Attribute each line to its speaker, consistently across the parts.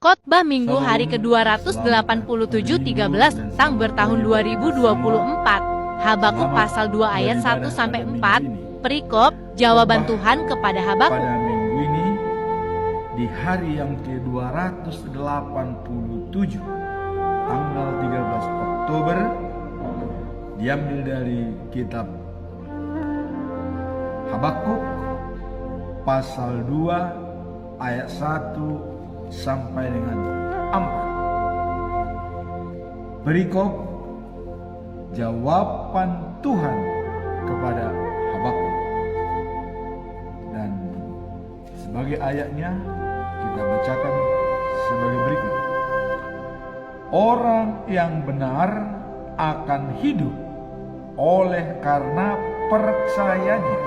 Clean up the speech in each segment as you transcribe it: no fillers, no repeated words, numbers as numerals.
Speaker 1: Khotbah Minggu hari ke-287 13 tentang bertahun 2024. Habakuk pasal 2 ayat 1-4. Perikop jawaban Tuhan kepada Habakuk.
Speaker 2: Pada minggu ini di hari yang ke-287 tanggal 13 Oktober diambil dari kitab Habakuk pasal 2 ayat 1 sampai dengan 4. Perikop jawaban Tuhan kepada Habakuk. Dan sebagai ayatnya kita bacakan sebagai berikut. Orang yang benar akan hidup oleh karena percayanya.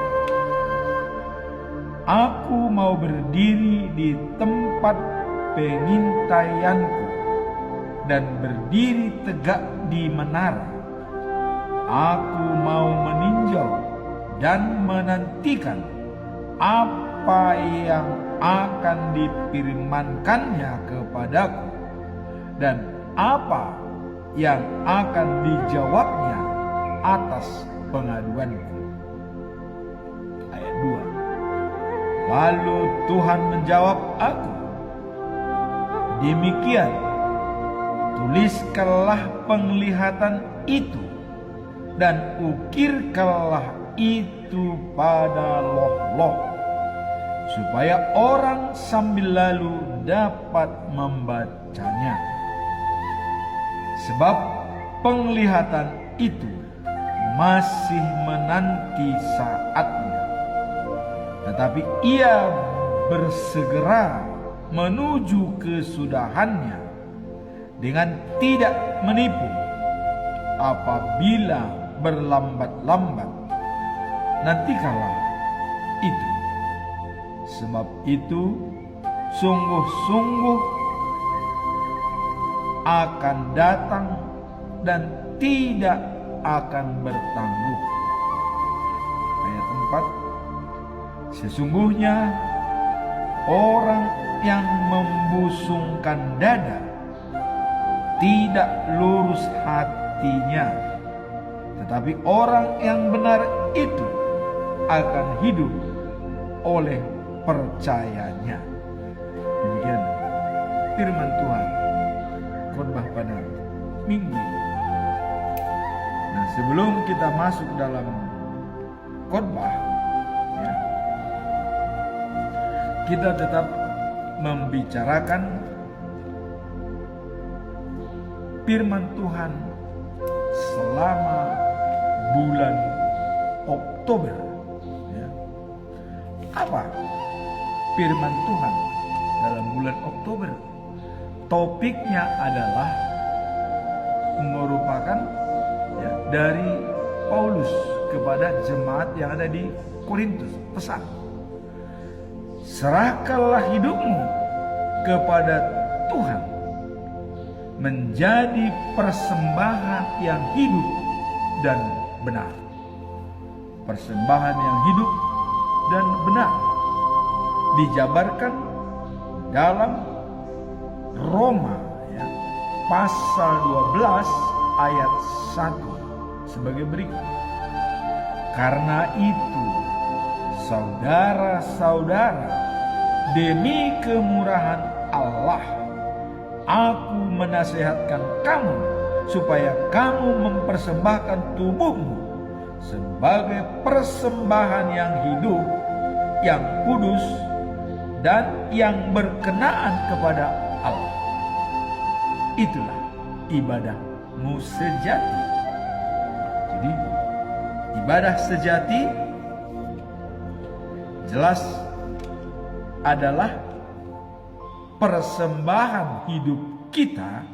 Speaker 2: Aku mau berdiri di tempat pengintaianku dan berdiri tegak di menara. Aku mau meninjau dan menantikan apa yang akan difirmankannya kepadaku dan apa yang akan dijawabnya atas pengaduanku. Ayat 2. Lalu Tuhan menjawab aku, demikian, tuliskanlah penglihatan itu dan ukirkanlah itu pada loh-loh, supaya orang sambil lalu dapat membacanya. Sebab penglihatan itu masih menanti saatnya, tetapi ia bersegera menuju kesudahannya dengan tidak menipu. Apabila berlambat-lambat, nantikanlah itu. Sebab itu sungguh-sungguh akan datang dan tidak akan bertangguh. Ayat 4. Sesungguhnya orang yang membusungkan dada tidak lurus hatinya, tetapi orang yang benar itu akan hidup oleh percayanya. Demikian firman Tuhan khotbah pada minggu ini. Nah, sebelum kita masuk dalam khotbah, ya, kita tetap membicarakan firman Tuhan selama bulan Oktober. Ya. Apa firman Tuhan dalam bulan Oktober? Topiknya adalah merupakan dari Paulus kepada jemaat yang ada di Korintus, pesan. Serahkanlah hidupmu kepada Tuhan, menjadi persembahan yang hidup dan benar. Persembahan yang hidup dan benar dijabarkan dalam Roma pasal 12 ayat 1 sebagai berikut. Karena itu, saudara-saudara, demi kemurahan Allah, aku menasihatkan kamu supaya kamu mempersembahkan tubuhmu sebagai persembahan yang hidup, yang kudus, dan yang berkenaan kepada Allah. Itulah ibadahmu sejati. Jadi, ibadah sejati jelas adalah persembahan hidup kita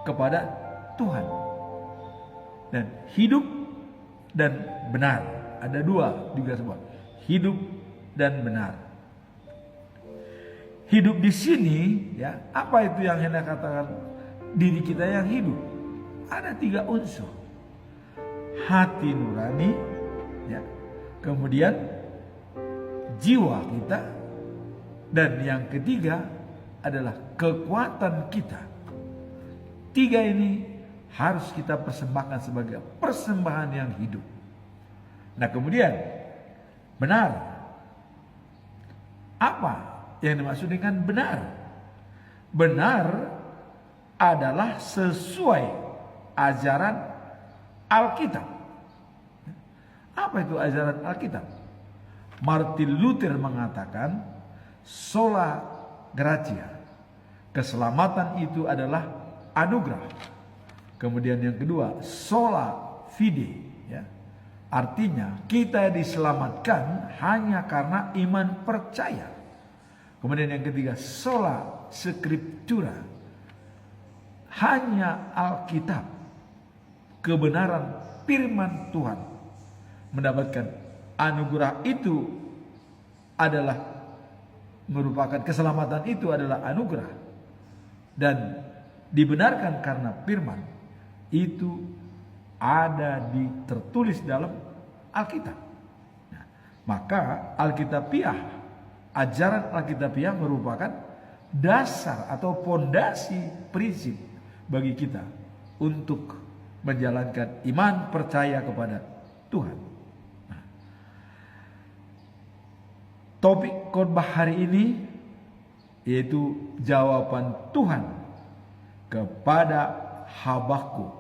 Speaker 2: kepada Tuhan. Dan hidup dan benar. Ada dua juga sebut. Hidup dan benar. Hidup di sini, apa itu yang hendak katakan diri kita yang hidup? Ada 3 unsur. Hati nurani, kemudian jiwa kita, dan yang ketiga adalah kekuatan kita. Tiga ini harus kita persembahkan sebagai persembahan yang hidup. Nah kemudian, benar. Apa yang dimaksud dengan benar? Benar adalah sesuai ajaran Alkitab. Apa itu ajaran Alkitab? Martin Luther mengatakan sola gratia. Keselamatan itu adalah anugerah. Kemudian yang kedua, sola fide, ya. Artinya kita diselamatkan hanya karena iman percaya. Kemudian yang ketiga, sola scriptura. Hanya Alkitab, kebenaran firman Tuhan, mendapatkan anugerah itu adalah merupakan keselamatan, itu adalah anugerah dan dibenarkan karena firman itu ada tertulis dalam Alkitab. Nah, maka Alkitabiah, ajaran Alkitabiah merupakan dasar atau fondasi prinsip bagi kita untuk menjalankan iman percaya kepada Tuhan. Nah, topik khotbah hari ini yaitu jawaban Tuhan kepada Habakuk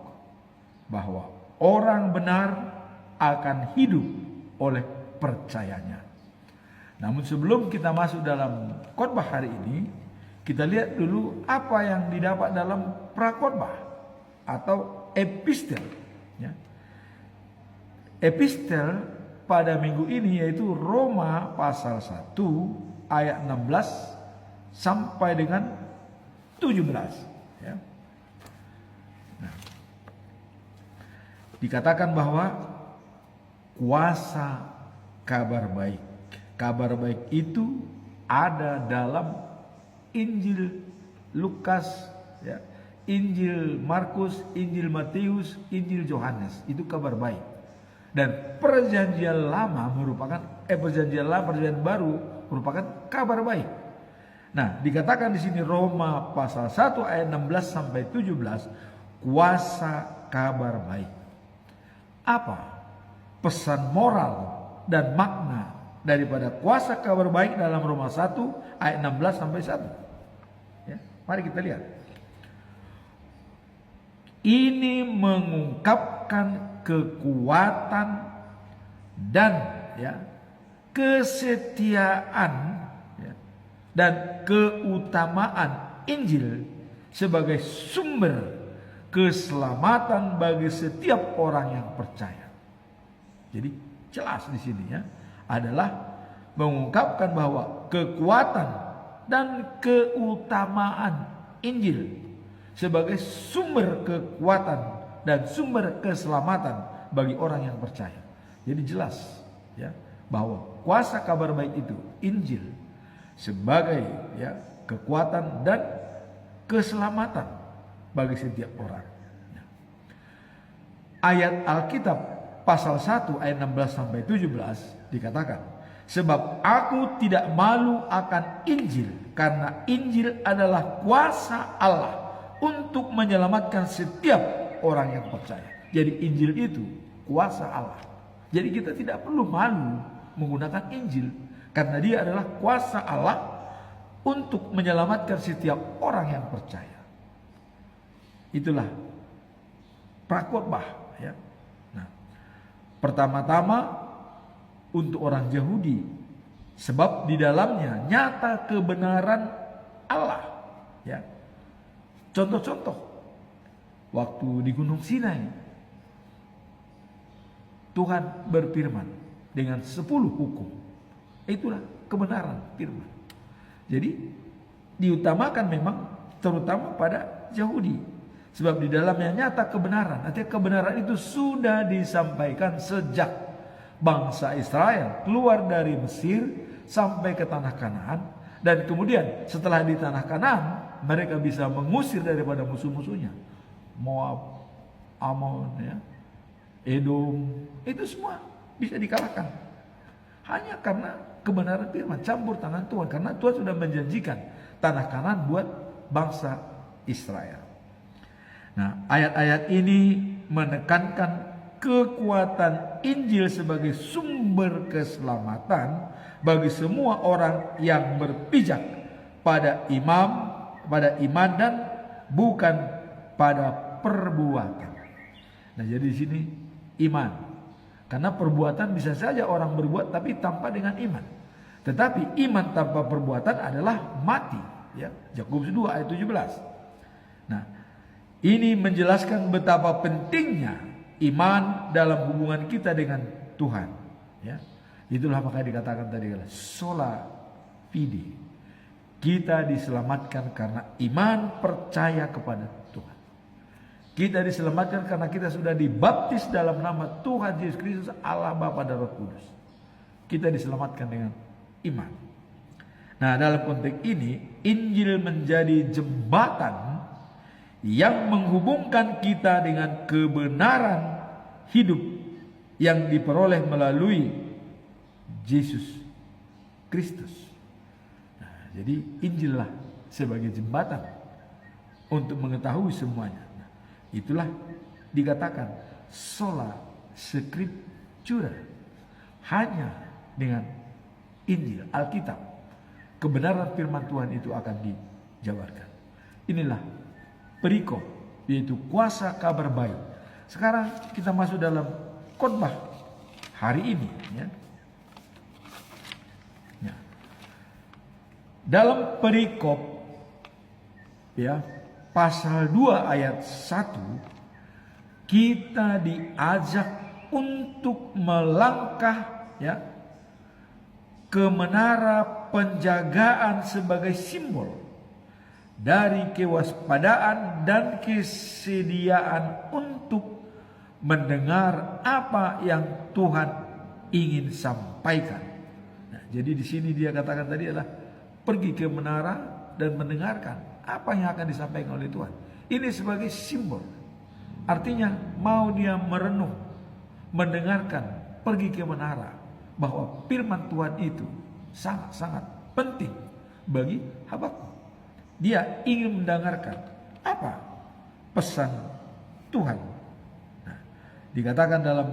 Speaker 2: bahwa orang benar akan hidup oleh percayanya. Namun sebelum kita masuk dalam khotbah hari ini, kita lihat dulu apa yang didapat dalam prakhotbah atau epistel. Ya. Epistel pada minggu ini yaitu Roma pasal 1 ayat 16 sampai dengan 17. Ya. Nah, dikatakan bahwa kuasa kabar baik. Kabar baik itu ada dalam Injil Lukas, ya, Injil Markus, Injil Matius, Injil Yohanes. Itu kabar baik. Dan perjanjian lama merupakan perjanjian lama, perjanjian baru merupakan kabar baik. Nah, dikatakan di sini Roma pasal 1 ayat 16 sampai 17, kuasa kabar baik. Apa pesan moral dan makna daripada kuasa kabar baik dalam Roma 1 ayat 16 sampai 1? Ya, mari kita lihat. Ini mengungkapkan kekuatan dan kesetiaan dan keutamaan Injil sebagai sumber keselamatan bagi setiap orang yang percaya. Jadi jelas di sini adalah mengungkapkan bahwa kekuatan dan keutamaan Injil sebagai sumber kekuatan dan sumber keselamatan bagi orang yang percaya. Jadi jelas bahwa kuasa kabar baik itu Injil sebagai kekuatan dan keselamatan bagi setiap orang. Ayat Alkitab pasal 1 ayat 16 sampai 17 dikatakan, sebab aku tidak malu akan Injil, karena Injil adalah kuasa Allah untuk menyelamatkan setiap orang yang percaya. Jadi Injil itu kuasa Allah. Jadi kita tidak perlu malu menggunakan Injil, karena dia adalah kuasa Allah untuk menyelamatkan setiap orang yang percaya. Itulah prakhotbah. Nah, pertama-tama untuk orang Yahudi, sebab di dalamnya nyata kebenaran Allah. Contoh-contoh waktu di Gunung Sinai, Tuhan berfirman dengan 10 hukum. Itulah kebenaran firman. Jadi diutamakan memang terutama pada Yahudi, sebab di dalamnya nyata kebenaran. Artinya kebenaran itu sudah disampaikan sejak bangsa Israel keluar dari Mesir sampai ke tanah Kanaan, dan kemudian setelah di tanah Kanaan mereka bisa mengusir daripada musuh-musuhnya, Moab, Amon, Edom, itu semua bisa dikalahkan hanya karena kebenaran firman, campur tangan Tuhan. Karena Tuhan sudah menjanjikan tanah Kanaan buat bangsa Israel. Nah, ayat-ayat ini menekankan kekuatan Injil sebagai sumber keselamatan bagi semua orang yang berpijak pada iman dan bukan pada perbuatan. Nah, jadi di sini iman. Karena perbuatan bisa saja orang berbuat tapi tanpa dengan iman. Tetapi iman tanpa perbuatan adalah mati, ya. Yakobus 2 ayat 17. Nah, ini menjelaskan betapa pentingnya iman dalam hubungan kita dengan Tuhan, ya. Itulah makanya dikatakan tadi sola fide. Kita diselamatkan karena iman percaya kepada Tuhan. Kita diselamatkan karena kita sudah dibaptis dalam nama Tuhan Yesus Kristus, Allah Bapa dan Roh Kudus. Kita diselamatkan dengan iman. Nah, dalam konteks ini Injil menjadi jembatan yang menghubungkan kita dengan kebenaran hidup yang diperoleh melalui Yesus Kristus. Nah, jadi Injil lah sebagai jembatan untuk mengetahui semuanya. Nah, itulah dikatakan sola scriptura. Hanya dengan Injil, Alkitab, kebenaran firman Tuhan itu akan dijabarkan. Inilah perikop, yaitu kuasa kabar baik. Sekarang kita masuk dalam khotbah hari ini, ya. Ya. Dalam perikop, ya, pasal 2 ayat 1, kita diajak untuk melangkah, ya, ke menara penjagaan sebagai simbol dari kewaspadaan dan kesediaan untuk mendengar apa yang Tuhan ingin sampaikan. Nah, jadi di sini dia katakan tadi adalah pergi ke menara dan mendengarkan apa yang akan disampaikan oleh Tuhan. Ini sebagai simbol. Artinya mau dia merenung, mendengarkan, pergi ke menara, bahwa firman Tuhan itu sangat-sangat penting bagi Habakuk. Dia ingin mendengarkan apa pesan Tuhan. Nah, dikatakan dalam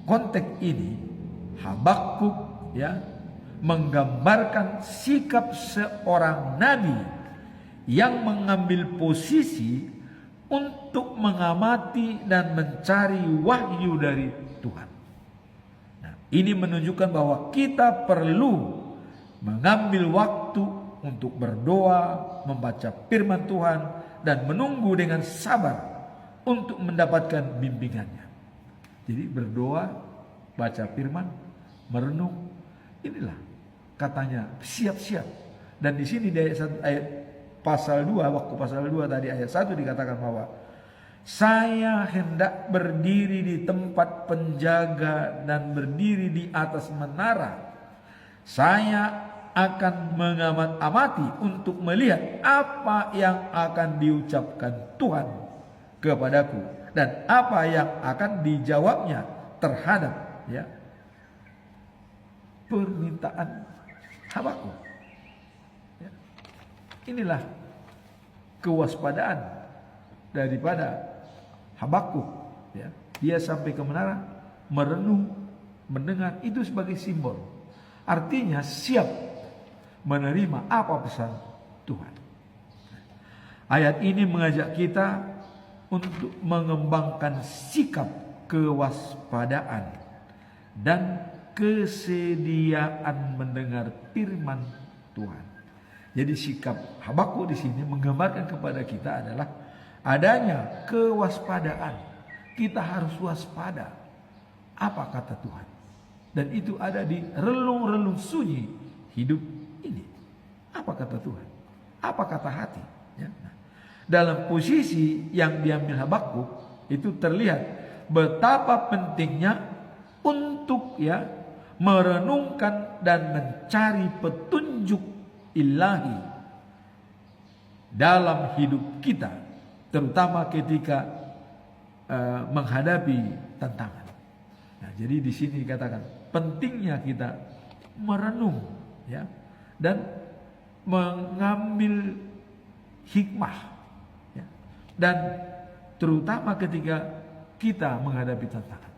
Speaker 2: konteks ini Habakuk, ya, menggambarkan sikap seorang nabi yang mengambil posisi untuk mengamati dan mencari wahyu dari Tuhan. Nah, ini menunjukkan bahwa kita perlu mengambil waktu untuk berdoa, membaca firman Tuhan, dan menunggu dengan sabar untuk mendapatkan bimbingannya. Jadi berdoa, baca firman, merenung, inilah katanya siap-siap. Dan di sini di ayat pasal 2, waktu pasal 2 tadi ayat 1 dikatakan bahwa saya hendak berdiri di tempat penjaga dan berdiri di atas menara. Saya akan mengamati untuk melihat apa yang akan diucapkan Tuhan kepadaku dan apa yang akan dijawabnya terhadap, ya, permintaan Habakuk. Ya. Inilah kewaspadaan daripada Habakuk, ya. Dia sampai ke menara, merenung, mendengar, itu sebagai simbol. Artinya siap menerima apa pesan Tuhan. Ayat ini mengajak kita untuk mengembangkan sikap kewaspadaan dan kesediaan mendengar firman Tuhan. Jadi sikap Habakuk di sini menggambarkan kepada kita adalah adanya kewaspadaan. Kita harus waspada. Apa kata Tuhan? Dan itu ada di relung-relung sunyi hidup ini. Apa kata Tuhan? Apa kata hati? Ya. Nah, dalam posisi yang diambil Habakuk itu terlihat betapa pentingnya untuk, ya, merenungkan dan mencari petunjuk ilahi dalam hidup kita, terutama ketika menghadapi tantangan. Nah, jadi di sini dikatakan pentingnya kita merenung, ya, dan mengambil hikmah, ya. Dan terutama ketika kita menghadapi tantangan.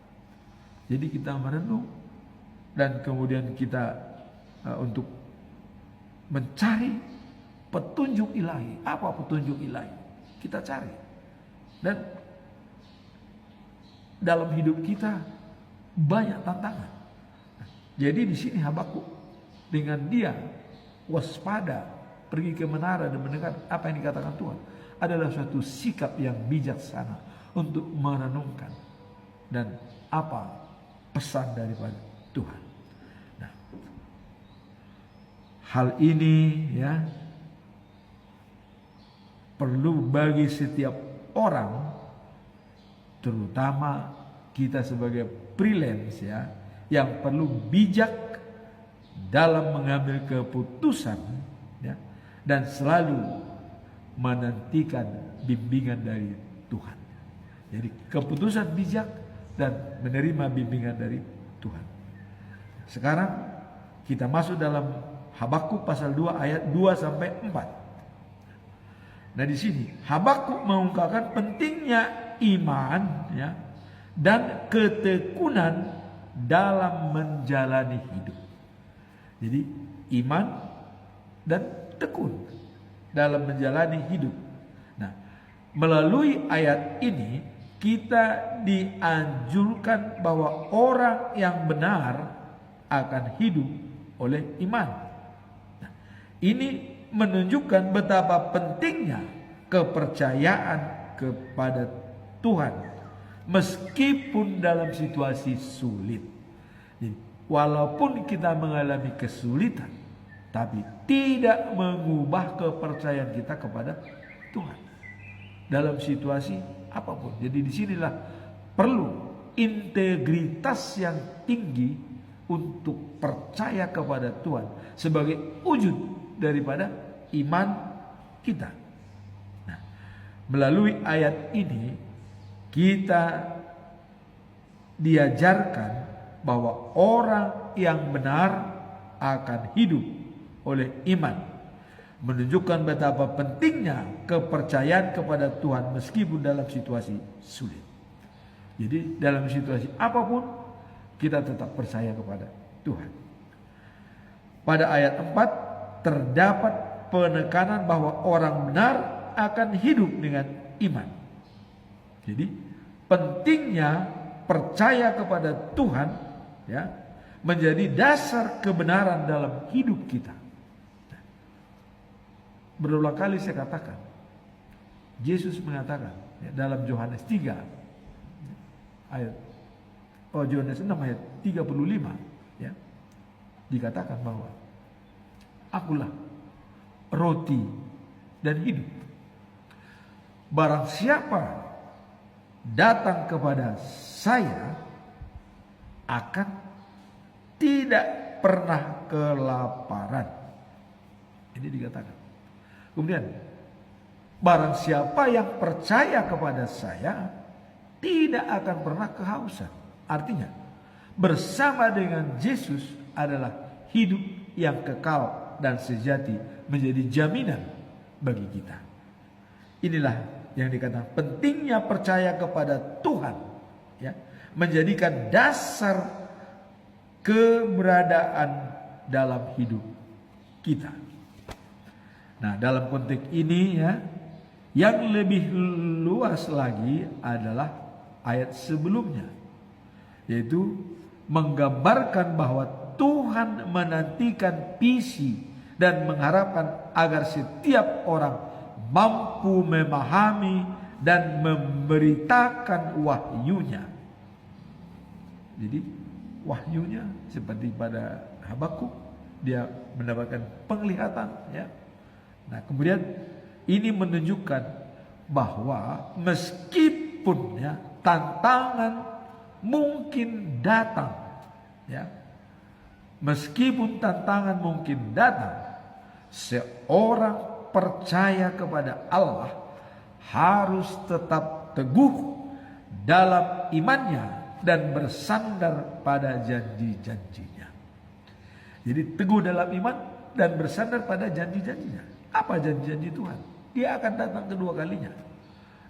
Speaker 2: Jadi kita merenung dan kemudian kita untuk mencari petunjuk ilahi. Apa petunjuk ilahi? Kita cari. Dan dalam hidup kita banyak tantangan. Jadi di sini Habakuk dengan dia waspada, pergi ke menara dan mendengar apa yang dikatakan Tuhan, adalah suatu sikap yang bijaksana untuk merenungkan dan apa pesan daripada Tuhan. Nah, hal ini ya perlu bagi setiap orang, terutama kita sebagai freelance ya, yang perlu bijak dalam mengambil keputusan ya, dan selalu menantikan bimbingan dari Tuhan. Jadi keputusan bijak dan menerima bimbingan dari Tuhan. Sekarang kita masuk dalam Habakuk pasal 2 ayat 2 sampai 4. Nah di sini Habakuk mengungkapkan pentingnya iman ya dan ketekunan dalam menjalani hidup. Jadi iman dan tekun dalam menjalani hidup. Nah, melalui ayat ini kita dianjurkan bahwa orang yang benar akan hidup oleh iman. Nah, ini menunjukkan betapa pentingnya kepercayaan kepada Tuhan meskipun dalam situasi sulit. Jadi, walaupun kita mengalami kesulitan, tapi tidak mengubah kepercayaan kita kepada Tuhan dalam situasi apapun. Jadi disinilah perlu integritas yang tinggi untuk percaya kepada Tuhan sebagai wujud daripada iman kita. Nah, melalui ayat ini kita diajarkan bahwa orang yang benar akan hidup oleh iman, menunjukkan betapa pentingnya kepercayaan kepada Tuhan meskipun dalam situasi sulit. Jadi dalam situasi apapun kita tetap percaya kepada Tuhan. Pada ayat 4 terdapat penekanan bahwa orang benar akan hidup dengan iman. Jadi pentingnya percaya kepada Tuhan ya menjadi dasar kebenaran dalam hidup kita. Berulang kali saya katakan, Yesus mengatakan ya, dalam Yohanes 3 ayat Yohanes 6 ayat 35 ya, dikatakan bahwa akulah roti dan hidup. Barang siapa datang kepada saya akan tidak pernah kelaparan. Ini dikatakan. Kemudian barang siapa yang percaya kepada saya tidak akan pernah kehausan. Artinya bersama dengan Yesus adalah hidup yang kekal dan sejati, menjadi jaminan bagi kita. Inilah yang dikatakan pentingnya percaya kepada Tuhan ya, menjadikan dasar keberadaan dalam hidup kita. Nah, dalam konteks ini ya, yang lebih luas lagi adalah ayat sebelumnya, yaitu menggambarkan bahwa Tuhan menantikan visi dan mengharapkan agar setiap orang mampu memahami dan memberitakan wahyunya. Jadi wahyunya seperti pada Habakuk, dia mendapatkan penglihatan ya. Nah, kemudian ini menunjukkan bahwa meskipun ya tantangan mungkin datang ya, meskipun tantangan mungkin datang, seorang percaya kepada Allah harus tetap teguh dalam imannya dan bersandar pada janji-janjinya. Jadi teguh dalam iman dan bersandar pada janji-janjinya. Apa janji-janji Tuhan? Dia akan datang kedua kalinya.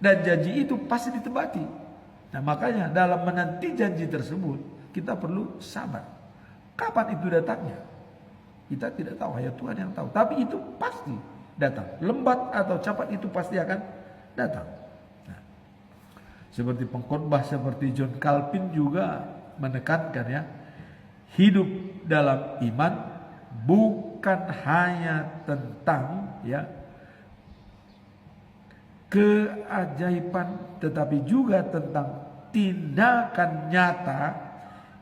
Speaker 2: Dan janji itu pasti ditepati. Nah makanya dalam menanti janji tersebut kita perlu sabar. Kapan itu datangnya? Kita tidak tahu, hanya Tuhan yang tahu. Tapi itu pasti datang. Lambat atau cepat itu pasti akan datang. Nah, seperti pengkhotbah seperti John Calvin juga menekankan ya, hidup dalam iman bukan hanya tentang ya keajaiban, tetapi juga tentang tindakan nyata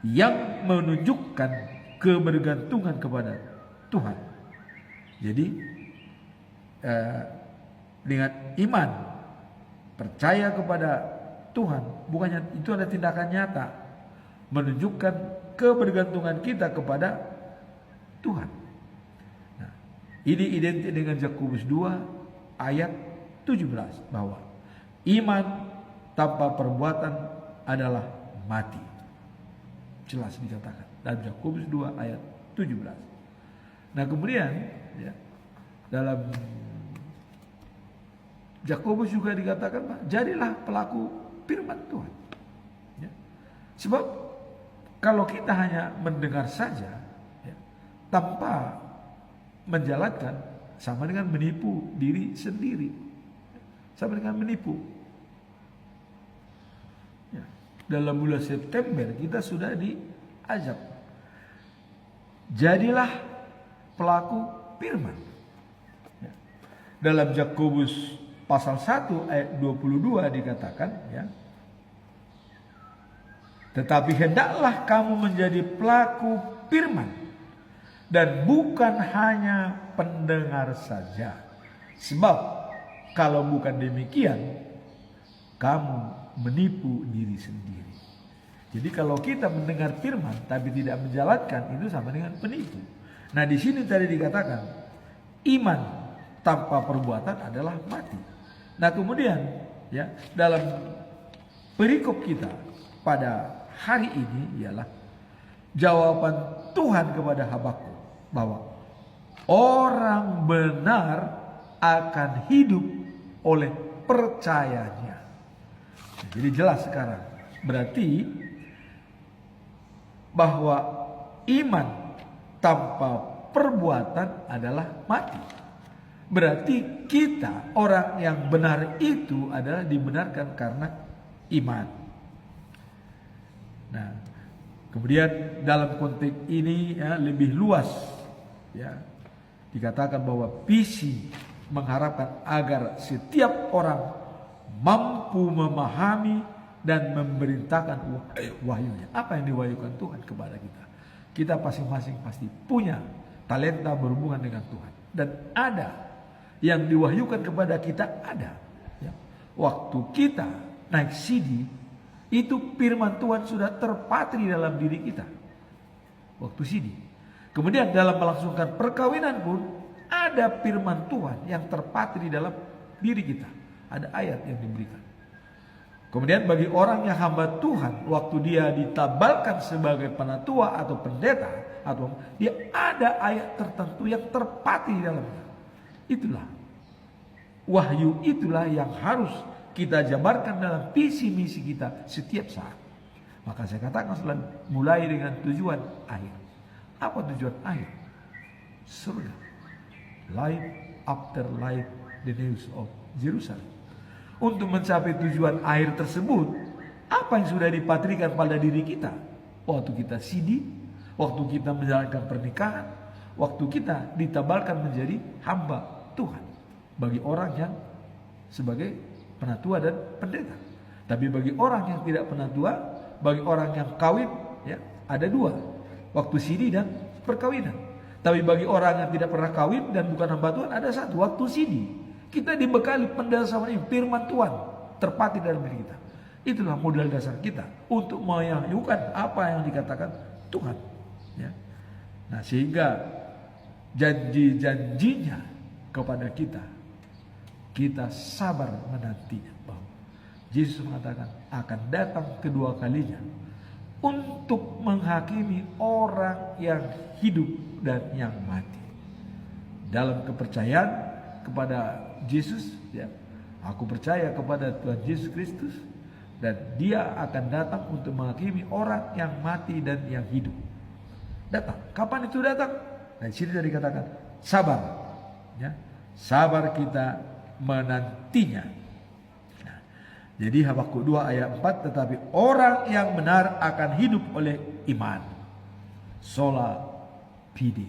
Speaker 2: yang menunjukkan kebergantungan kepada Tuhan. Jadi dengan iman percaya kepada Tuhan, bukannya itu ada tindakan nyata menunjukkan kebergantungan kita kepada Tuhan. Nah, ini identik dengan Yakobus 2 ayat 17 bahwa iman tanpa perbuatan adalah mati. Jelas dikatakan dalam Yakobus 2 ayat 17. Nah kemudian ya, dalam Yakobus juga dikatakan, jadilah pelaku firman Tuhan. Ya. Sebab kalau kita hanya mendengar saja ya, tanpa menjalankan, sama dengan menipu diri sendiri. Sama dengan menipu. Ya. Dalam bulan September kita sudah diajak, jadilah pelaku firman. Ya. Dalam Yakobus pasal 1 ayat 22 dikatakan ya, tetapi hendaklah kamu menjadi pelaku firman dan bukan hanya pendengar saja. Sebab kalau bukan demikian, kamu menipu diri sendiri. Jadi kalau kita mendengar firman tapi tidak menjalankan, itu sama dengan penipu. Nah di sini tadi dikatakan iman tanpa perbuatan adalah mati. Nah kemudian ya dalam perikop kita pada hari ini ialah jawaban Tuhan kepada Habakuk bahwa orang benar akan hidup oleh percayanya. Jadi jelas sekarang berarti bahwa iman tanpa perbuatan adalah mati. Berarti kita orang yang benar itu adalah dibenarkan karena iman. Nah, kemudian dalam konteks ini ya, lebih luas ya, dikatakan bahwa visi mengharapkan agar setiap orang mampu memahami dan memerintahkan wahyunya. Apa yang diwahyukan Tuhan kepada kita? Kita masing-masing pasti punya talenta berhubungan dengan Tuhan. Dan ada yang diwahyukan kepada kita ada. Ya. Waktu kita naik CD, itu firman Tuhan sudah terpatri dalam diri kita. Waktu CD. Kemudian dalam melangsungkan perkawinan pun ada firman Tuhan yang terpatri dalam diri kita. Ada ayat yang diberikan. Kemudian bagi orang yang hamba Tuhan, waktu dia ditabalkan sebagai penatua atau pendeta, atau dia ada ayat tertentu yang terpatri dalamnya. Itulah wahyu, itulah yang harus kita jabarkan dalam visi misi kita setiap saat. Maka saya katakan selalu mulai dengan tujuan akhir. Apa tujuan akhir? Surga. Life after life, the news of Jerusalem. Untuk mencapai tujuan akhir tersebut, apa yang sudah dipatrikan pada diri kita? Waktu kita CD, waktu kita menjalankan pernikahan, waktu kita ditabalkan menjadi hamba Tuhan. Bagi orang yang sebagai penatua dan pendeta. Tapi bagi orang yang tidak penatua, bagi orang yang kawin, ya ada dua, waktu CD dan perkawinan. Tapi bagi orang yang tidak pernah kawin dan bukan hamba Tuhan, ada satu, waktu CD. Kita dibekali pendasar firman Tuhan terpatri dalam diri kita. Itulah modal dasar kita untuk mewahyukan apa yang dikatakan Tuhan. Ya. Nah sehingga janji-janjinya kepada kita sabar menantinya, bahwa Yesus mengatakan akan datang kedua kalinya untuk menghakimi orang yang hidup dan yang mati. dalam kepercayaan kepada Yesus, ya. Aku percaya kepada Tuhan Yesus Kristus dan Dia akan datang untuk menghakimi orang yang mati dan yang hidup. Datang. Kapan itu datang? Nah, di sini tadi dikatakan sabar, ya. Sabar kita menantinya. Nah, jadi Habakuk 2 ayat 4, tetapi orang yang benar akan hidup oleh iman. Sola fide.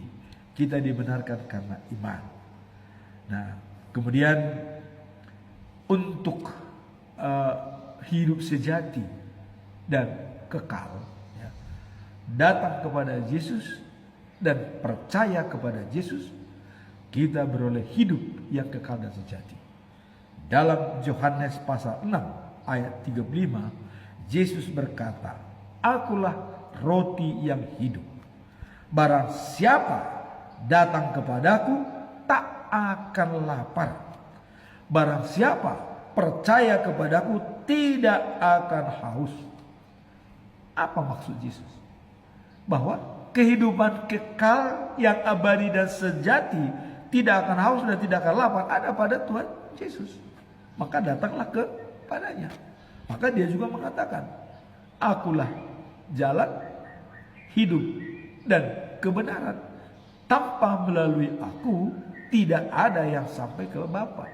Speaker 2: Kita dibenarkan karena iman. Nah, kemudian untuk hidup sejati dan kekal, ya, datang kepada Yesus dan percaya kepada Yesus, kita beroleh hidup yang kekal dan sejati. Dalam Yohanes pasal 6 ayat 35, Yesus berkata, "Akulah roti yang hidup. Barang siapa datang kepadaku tak akan lapar. Barang siapa percaya kepadaku tidak akan haus." Apa maksud Yesus? Bahwa kehidupan kekal yang abadi dan sejati tidak akan haus dan tidak akan lapar ada pada Tuhan Yesus. Maka datanglah kepadanya. Maka dia juga mengatakan, "Akulah jalan, hidup, dan kebenaran. Tanpa melalui aku tidak ada yang sampai ke Bapa."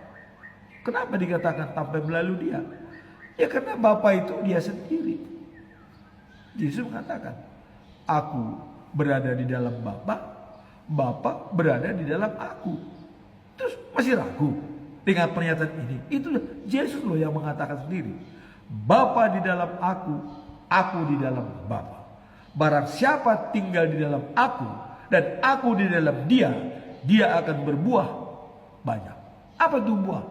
Speaker 2: Kenapa dikatakan tanpa melalui Dia? Ya karena Bapa itu Dia sendiri. Yesus mengatakan, "Aku berada di dalam Bapa, Bapa berada di dalam aku." Terus masih ragu dengan pernyataan ini? Itulah Yesus loh yang mengatakan sendiri, "Bapa di dalam aku di dalam Bapa. Barang siapa tinggal di dalam aku dan aku di dalam dia, dia akan berbuah banyak." Apa itu buah?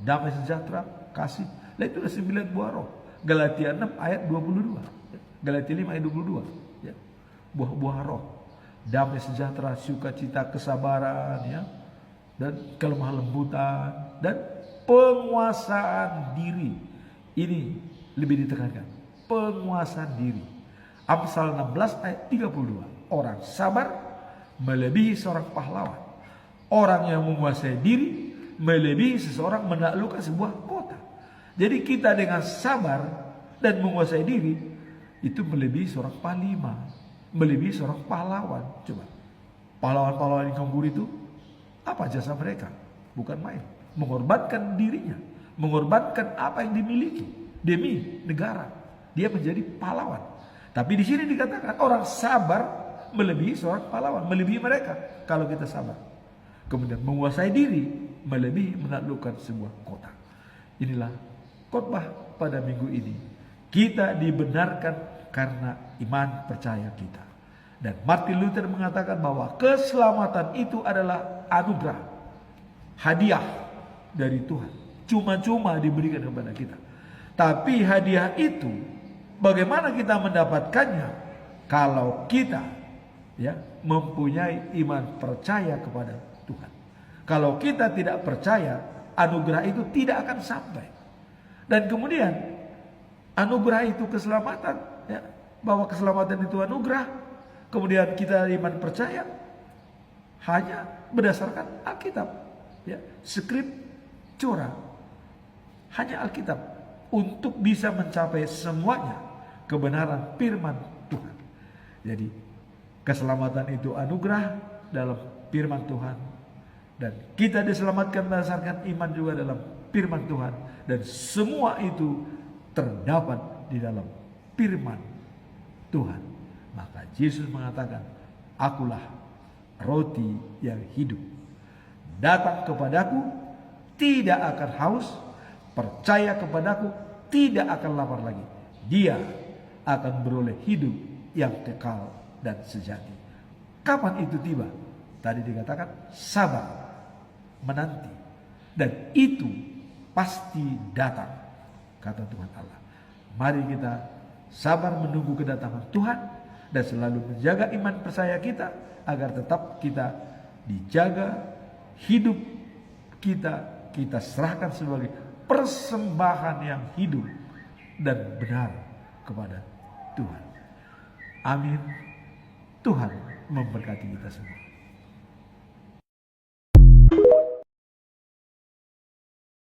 Speaker 2: Damai sejahtera, kasih. Nah, itulah 9 buah roh. Galatia 6 ayat 22. Galatia 5 ayat 22. Ya. Buah-buah roh. Damai sejahtera, sukacita, kesabaran, ya. Dan kelemah lembutan dan penguasaan diri. Ini lebih ditekankan. Penguasaan diri. Amsal 16 ayat 32. Orang sabar melebihi seorang pahlawan. Orang yang menguasai diri melebihi seseorang menaklukkan sebuah kota. Jadi kita dengan sabar dan menguasai diri itu melebihi seorang panglima, melebihi seorang pahlawan. Coba, pahlawan-pahlawan yang gugur itu apa jasa mereka? Bukan main, mengorbankan dirinya, mengorbankan apa yang dimiliki demi negara. Dia menjadi pahlawan. Tapi di sini dikatakan orang sabar melebihi seorang pahlawan, melebihi mereka kalau kita sabar. Kemudian menguasai diri melebihi menaklukkan sebuah kota. Inilah khotbah pada minggu ini. Kita dibenarkan karena iman percaya kita. Dan Martin Luther mengatakan bahwa keselamatan itu adalah anugerah, hadiah dari Tuhan. Cuma-cuma diberikan kepada kita. Tapi hadiah itu bagaimana kita mendapatkannya? Kalau kita, ya, mempunyai iman percaya kepada Tuhan. Kalau kita tidak percaya, anugerah itu tidak akan sampai. Dan kemudian anugerah itu keselamatan, ya, bahwa keselamatan itu anugerah. Kemudian kita iman percaya hanya berdasarkan Alkitab, ya, Skriptura, hanya Alkitab untuk bisa mencapai semuanya kebenaran firman Tuhan. Jadi keselamatan itu anugerah dalam firman Tuhan. Dan kita diselamatkan berdasarkan iman juga dalam firman Tuhan. Dan semua itu terdapat di dalam firman Tuhan. Maka Yesus mengatakan, "Akulah roti yang hidup. Datang kepadaku tidak akan haus. Percaya kepadaku tidak akan lapar lagi. Dia akan beroleh hidup yang kekal dan sejati." Kapan itu tiba? Tadi dikatakan sabar menanti, dan itu pasti datang, kata Tuhan Allah. Mari kita sabar menunggu kedatangan Tuhan dan selalu menjaga iman percaya kita agar tetap kita dijaga, hidup kita serahkan sebagai persembahan yang hidup dan benar kepada Tuhan. Amin. Tuhan memberkati kita semua.